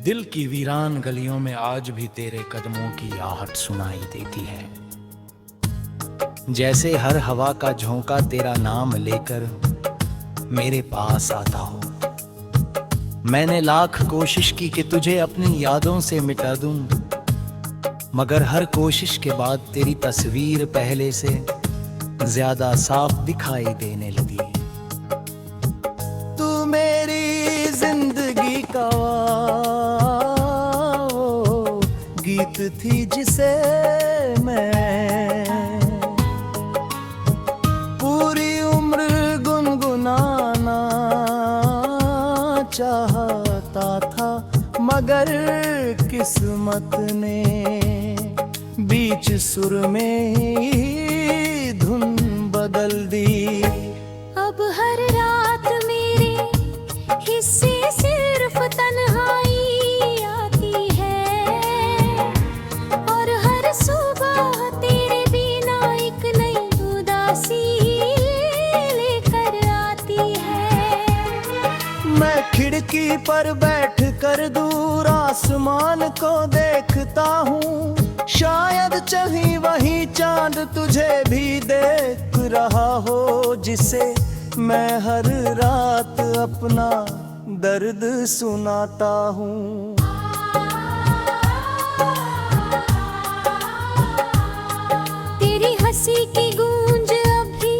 दिल की वीरान गलियों में आज भी तेरे कदमों की आहट सुनाई देती है। जैसे हर हवा का झोंका तेरा नाम लेकर मेरे पास आता हो। मैंने लाख कोशिश की कि तुझे अपनी यादों से मिटा दूं, मगर हर कोशिश के बाद तेरी तस्वीर पहले से ज्यादा साफ दिखाई देने लगी। तू मेरी जिंदगी का वो गीत थी जिसे मैं पूरी उम्र गुनगुनाना चाहता था, मगर किस्मत ने बीच सुर में ही धुन बदल दी। अब हर रात मेरे हिस्से सिर्फ तन्हाई आती है, और हर सुबह तेरे बिना एक नई उदासी लेकर आती है। मैं खिड़की पर बैठ कर दूर आसमान को देखता हूँ, शायद चाही वही चांद तुझे भी देख रहा हो, जिसे मैं हर रात अपना दर्द सुनाता हूँ। तेरी हंसी की गूंज अभी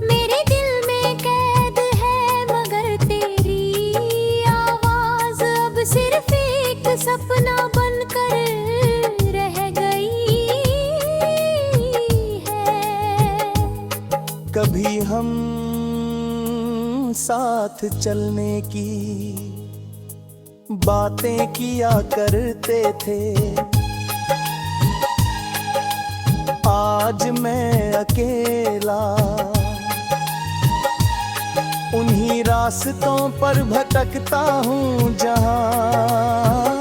मेरे दिल में कैद है, मगर तेरी आवाज अब सिर्फ एक सपना बनकर रह गई है। कभी हम साथ चलने की बातें किया करते थे, आज मैं अकेला उन्हीं रास्तों पर भटकता हूँ जहाँ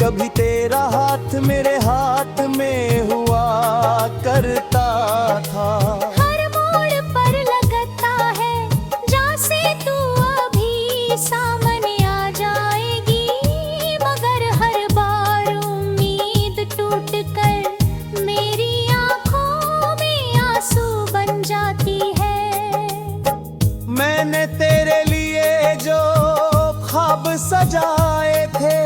कभी तेरा हाथ मेरे हाथ में हुआ करता था। हर मोड़ पर लगता है जैसे तू अभी सामने आ जाएगी, मगर हर बार उम्मीद टूट कर मेरी आंखों में आंसू बन जाती है। मैंने तेरे लिए जो ख्वाब सजाए थे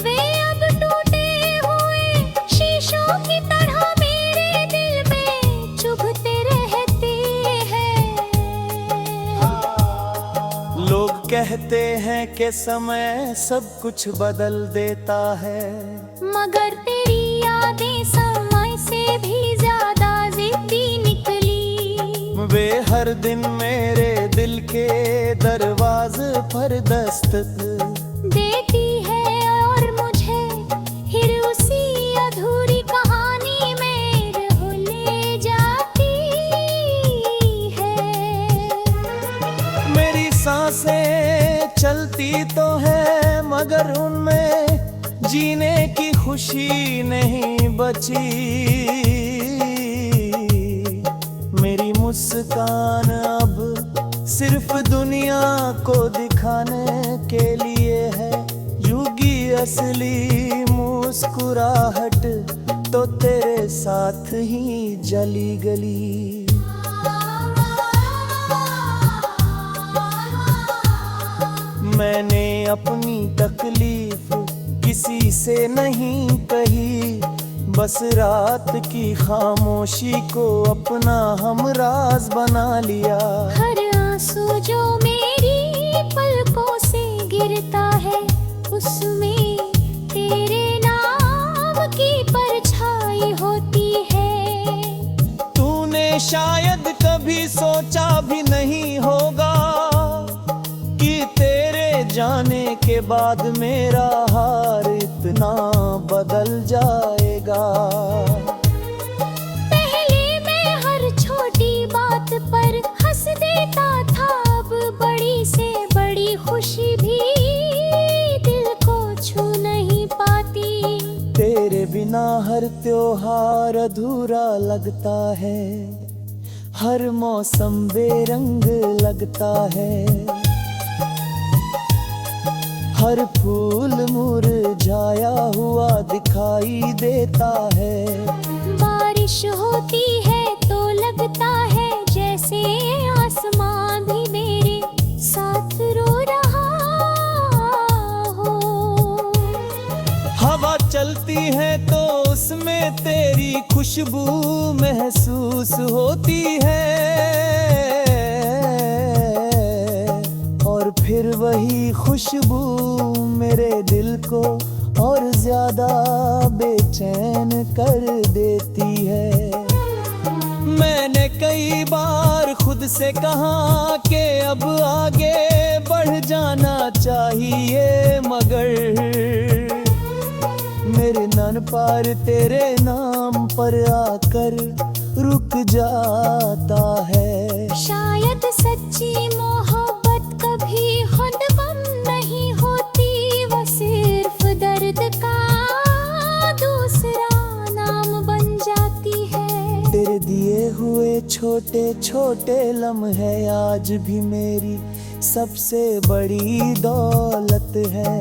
वे अब टूटे हुए शीशों की तरह मेरे दिल में चुभते रहते हैं। लोग कहते हैं कि समय सब कुछ बदल देता है, मगर तेरी यादें समय से भी ज्यादा जिद्दी निकली। वे हर दिन मेरे दिल के दरवाजे पर दस्तक देती है और मुझे फिर उसी अधूरी कहानी में रह ले जाती है। मेरी सांसें चलती तो है, मगर उनमें जीने की खुशी नहीं बची। मेरी मुस्कान अब सिर्फ दुनिया को दिखाने के लिए है, युगी असली मुस्कुराहट तो तेरे साथ ही जली गली। मैंने अपनी तकलीफ किसी से नहीं कही, बस रात की खामोशी को अपना हमराज बना लिया। हर आंसू जो मेरी पलकों से गिरता है, उसमें तेरे नाम की परछाई होती है। तूने शायद कभी सोचा भी नहीं होगा कि तेरे जाने के बाद मेरा हाल इतना बदल जाएगा। पहले मैं हर छोटी बात पर हंस देता था, अब बड़ी से बड़ी खुशी भी दिल को छू नहीं पाती। तेरे बिना हर त्योहार अधूरा लगता है, हर मौसम बेरंग लगता है। हर फूल मुरझाया हुआ दिखाई देता है। बारिश होती है तो लगता है जैसे आसमां भी मेरे साथ रो रहा हो। हवा चलती है तो उसमें तेरी खुशबू महसूस होती है, और फिर वही खुशबू मेरे दिल को और ज्यादा बेचैन कर देती है। मैंने कई बार खुद से कहा कि अब आगे बढ़ जाना चाहिए, मगर मेरे नैन पार तेरे नाम पर आकर रुक जाता है। शायद सच्ची मोहब्बत कभी खुद गम नहीं होती, वो सिर्फ दर्द का दूसरा नाम बन जाती है। तेरे दिए हुए छोटे छोटे लम्हे आज भी मेरी सबसे बड़ी दौलत है।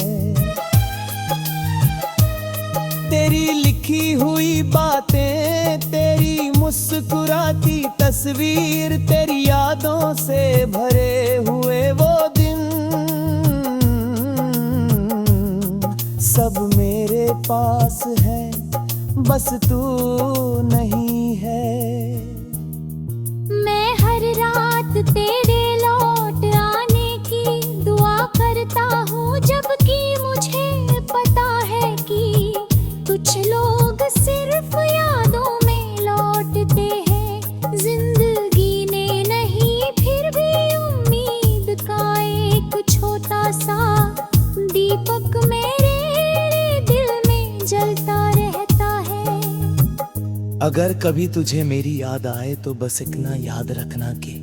तेरी लिखी हुई बातें, तेरी मुस्कुराती तस्वीर, तेरी यादों से भरे हुए वो दिन, सब मेरे पास है, बस तू नहीं है। मैं हर रात तेरे लौट आने की दुआ करता हूँ, जबकि मुझे पता है कि कुछ लोग सिर्फ यादों में लौटते हैं। जिंदगी ने नहीं, फिर भी उम्मीद का एक छोटा सा दीपक मेरे दिल में जलता रहता है। अगर कभी तुझे मेरी याद आए तो बस इतना याद रखना कि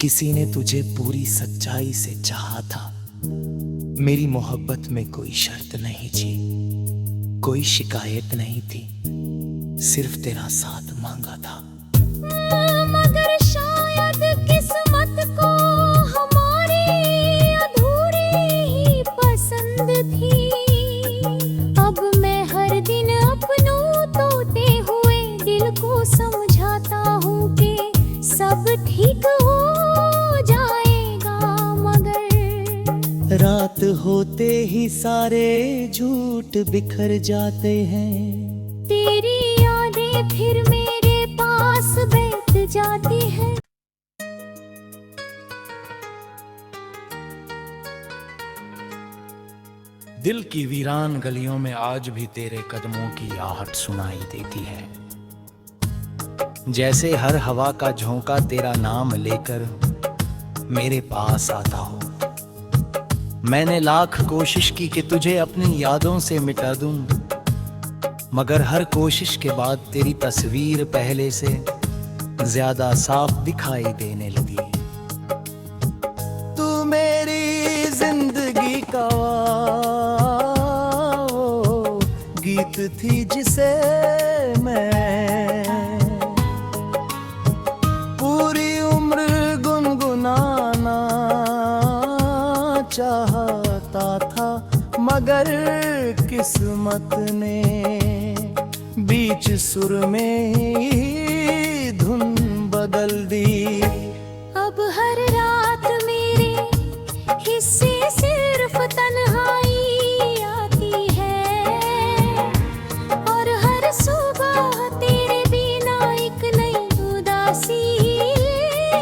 किसी ने तुझे पूरी सच्चाई से चाहा था। मेरी मोहब्बत में कोई शर्त नहीं थी, कोई शिकायत नहीं थी, सिर्फ तेरा साथ मांगा था। मगर शायद किस्मत को हमारी अधूरी ही पसंद थी। अब मैं हर दिन अपनों तोते हुए दिल को समझाता हूँ कि सब ठीक हो जाएगा, मगर रात होते ही सारे झूठ बिखर जाते हैं। तेरी यादें फिर मेरे पास बैठ जाती है। दिल की वीरान गलियों में आज भी तेरे कदमों की आहट सुनाई देती है। जैसे हर हवा का झोंका तेरा नाम लेकर मेरे पास आता हो। मैंने लाख कोशिश की कि तुझे अपनी यादों से मिटा दूं, मगर हर कोशिश के बाद तेरी तस्वीर पहले से ज्यादा साफ दिखाई देने लगी। तू मेरी जिंदगी का वो गीत थी जिसे मैं पूरी उम्र गुनगुनाना चाहता था, मगर किस्मत ने बीच सुर में ही धुन बदल दी। अब हर रात मेरे हिस्से सिर्फ तन्हाई आती है, और हर सुबह तेरे बिना एक नई उदासी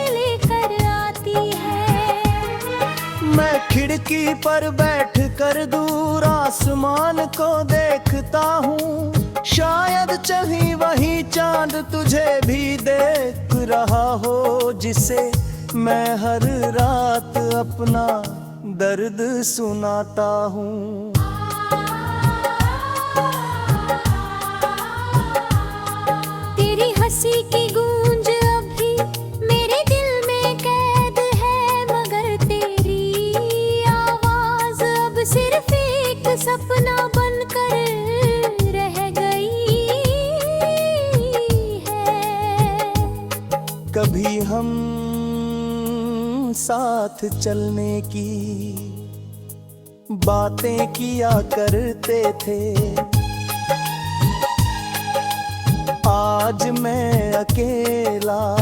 लेकर आती है। मैं खिड़की पर बैठ कर दूर आसमान को देखता हूँ, शायद चाही वही चांद तुझे भी देख रहा हो, जिसे मैं हर रात अपना दर्द सुनाता हूँ। तेरी हंसी की गूंज अभी मेरे दिल में कैद है, मगर तेरी आवाज अब सिर्फ एक सपना बनकर रह गई है। कभी हम साथ चलने की बातें किया करते थे। आज मैं अकेला